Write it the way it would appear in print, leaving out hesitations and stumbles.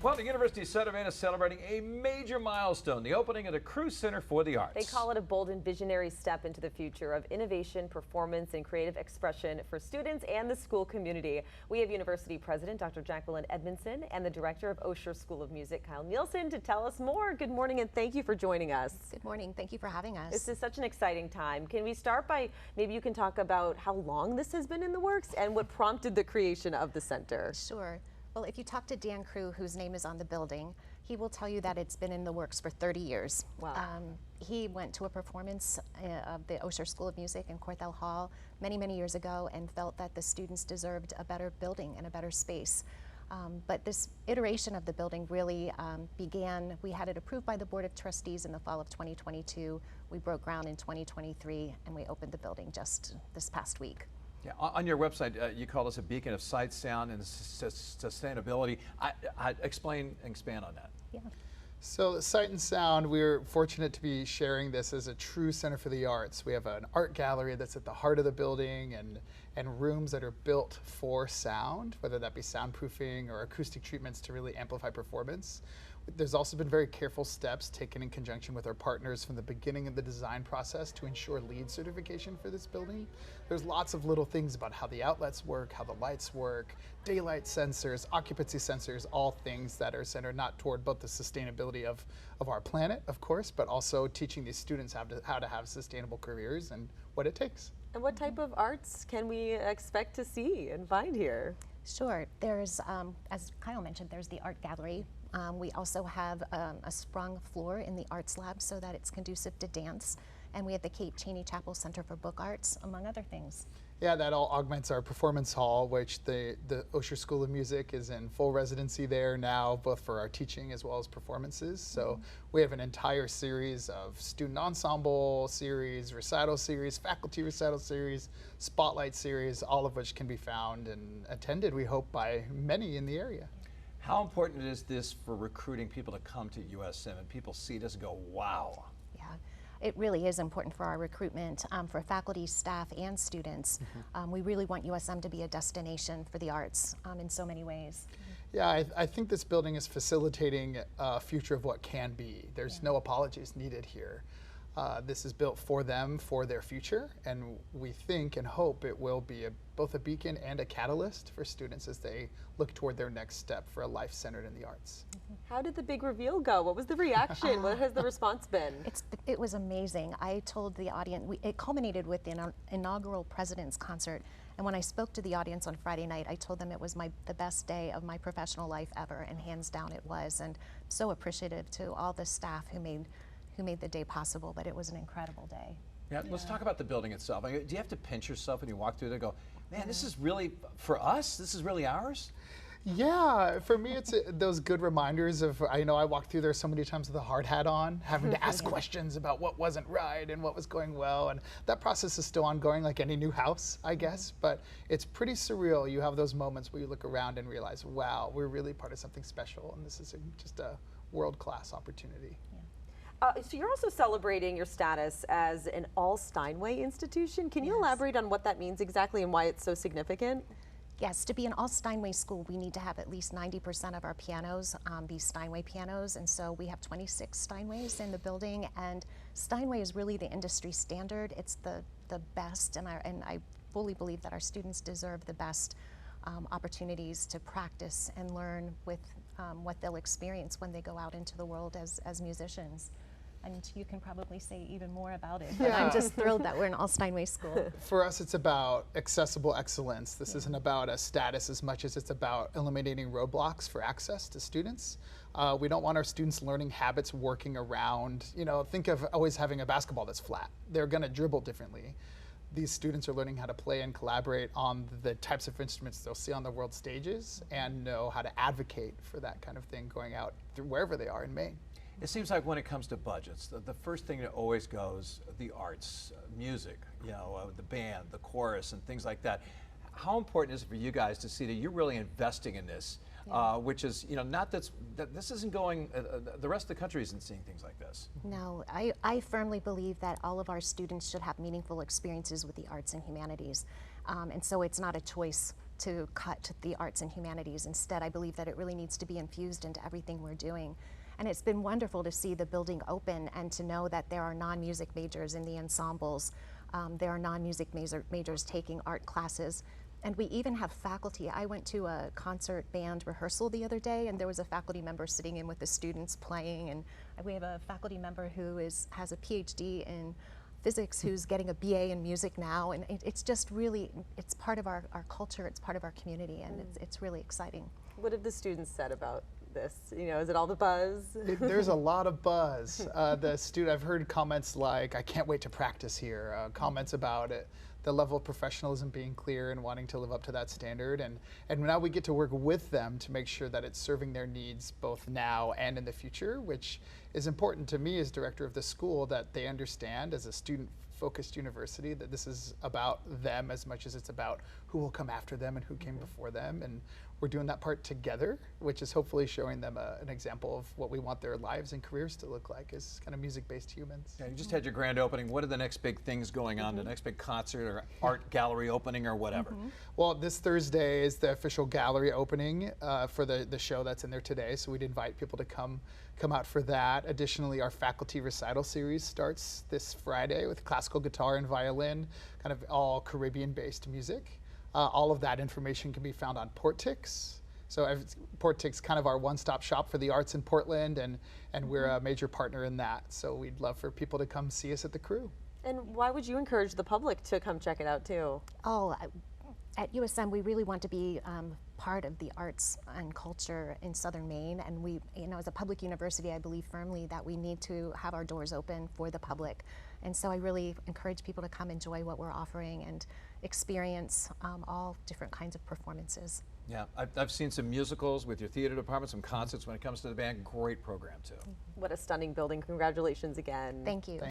Well, the University of Southern Maine is celebrating a major milestone, the opening of the Crewe Center for the Arts. They call it a bold and visionary step into the future of innovation, performance, and creative expression for students and the school community. We have University President Dr. Jacqueline Edmondson and the Director of Osher School of Music, Kyle Nielsen, to tell us more. Good morning and thank you for joining us. Good morning. Thank you for having us. This is such an exciting time. Can we start by, maybe you can talk about how long this has been in the works and what prompted the creation of the center? Sure. Well, if you talk to Dan Crewe, whose name is on the building, he will tell you that it's been in the works for 30 years. Wow. He went to a performance of the Osher School of Music in Corthell Hall many, many years ago and felt that the students deserved a better building and a better space. But this iteration of the building really began, we had it approved by the Board of Trustees in the fall of 2022. We broke ground in 2023 and we opened the building just this past week. Yeah, on your website, you call us a beacon of sight, sound, and sustainability. Expand on that. Yeah. So Sight and Sound, we're fortunate to be sharing this as a true center for the arts. We have an art gallery that's at the heart of the building and rooms that are built for sound, whether that be soundproofing or acoustic treatments to really amplify performance. There's also been very careful steps taken in conjunction with our partners from the beginning of the design process to ensure LEED certification for this building. There's lots of little things about how the outlets work, how the lights work, daylight sensors, occupancy sensors, all things that are centered not toward both the sustainability of our planet, of course, but also teaching these students how to have sustainable careers and what it takes. And what type of arts can we expect to see and find here? Sure. There's, as Kyle mentioned, there's the art gallery. We also have a sprung floor in the arts lab so that it's conducive to dance. And we have the Kate Cheney Chapel Center for Book Arts, among other things. Yeah, that all augments our performance hall, which the Osher School of Music is in full residency there now, both for our teaching as well as performances. So we have an entire series of student ensemble series, recital series, faculty recital series, spotlight series, all of which can be found and attended, we hope, by many in the area. How important is this for recruiting people to come to USM and people see this and go, wow? Yeah, it really is important for our recruitment, for faculty, staff, and students. We really want USM to be a destination for the arts in so many ways. Yeah, I think this building is facilitating a future of what can be. There's no apologies needed here. This is built for them, for their future, and we think and hope it will be both a beacon and a catalyst for students as they look toward their next step for a life centered in the arts. How did the big reveal go? What was the reaction? What has the response been? It was amazing. I told the audience, it culminated with the inaugural President's Concert, and when I spoke to the audience on Friday night, I told them it was the best day of my professional life ever, and hands down it was, and so appreciative to all the staff who made the day possible, but it was an incredible day. Yeah, let's talk about the building itself. Do you have to pinch yourself when you walk through there and go, man, this is really, for us, this is really ours? Yeah, for me it's those good reminders of, I walked through there so many times with a hard hat on, having to ask questions about what wasn't right and what was going well, and that process is still ongoing like any new house, I guess, but it's pretty surreal. You have those moments where you look around and realize, wow, we're really part of something special, and this is just a world-class opportunity. So you're also celebrating your status as an all-Steinway institution. Can you elaborate on what that means exactly and why it's so significant? Yes, to be an all-Steinway school, we need to have at least 90% of our pianos be Steinway pianos, and so we have 26 Steinways in the building, and Steinway is really the industry standard. It's the best, and I fully believe that our students deserve the best opportunities to practice and learn with what they'll experience when they go out into the world as musicians. And you can probably say even more about it, but I'm just thrilled that we're an all-Steinway school. For us, it's about accessible excellence. This isn't about a status as much as it's about eliminating roadblocks for access to students. We don't want our students learning habits working around, think of always having a basketball that's flat. They're gonna dribble differently. These students are learning how to play and collaborate on the types of instruments they'll see on the world stages and know how to advocate for that kind of thing going out through wherever they are in Maine. It seems like when it comes to budgets, the first thing that always goes, the arts, music, the band, the chorus, and things like that. How important is it for you guys to see that you're really investing in this, which is, not that this isn't going, the rest of the country isn't seeing things like this. No, I firmly believe that all of our students should have meaningful experiences with the arts and humanities. And so it's not a choice to cut the arts and humanities. Instead, I believe that it really needs to be infused into everything we're doing. And it's been wonderful to see the building open and to know that there are non-music majors in the ensembles. There are non-music majors taking art classes. And we even have faculty. I went to a concert band rehearsal the other day, and there was a faculty member sitting in with the students playing. And we have a faculty member who has a PhD in physics who's getting a BA in music now. And it's just really, it's part of our culture, it's part of our community, and it's really exciting. What have the students said about this? You know, is it all the buzz? There's a lot of buzz. I've heard comments like, I can't wait to practice here, comments about it, the level of professionalism being clear and wanting to live up to that standard. And now we get to work with them to make sure that it's serving their needs both now and in the future, which is important to me as director of the school, that they understand as a student-focused university that this is about them as much as it's about who will come after them and who came before them. And we're doing that part together, which is hopefully showing them an example of what we want their lives and careers to look like as kind of music-based humans. Yeah, you just had your grand opening. What are the next big things going on? The next big concert or art gallery opening or whatever? Well, this Thursday is the official gallery opening for the show that's in there today, so we'd invite people to come out for that. Additionally, our faculty recital series starts this Friday with classical guitar and violin, kind of all Caribbean-based music. All of that information can be found on Portix. So Portix kind of our one-stop shop for the arts in Portland, and we're a major partner in that. So we'd love for people to come see us at the Crewe. And why would you encourage the public to come check it out too? Oh, at USM, we really want to be part of the arts and culture in Southern Maine, and we, as a public university, I believe firmly that we need to have our doors open for the public. And so I really encourage people to come enjoy what we're offering and experience all different kinds of performances. Yeah, I've seen some musicals with your theater department, some concerts when it comes to the band. Great program too. What a stunning building. Congratulations again. Thank you.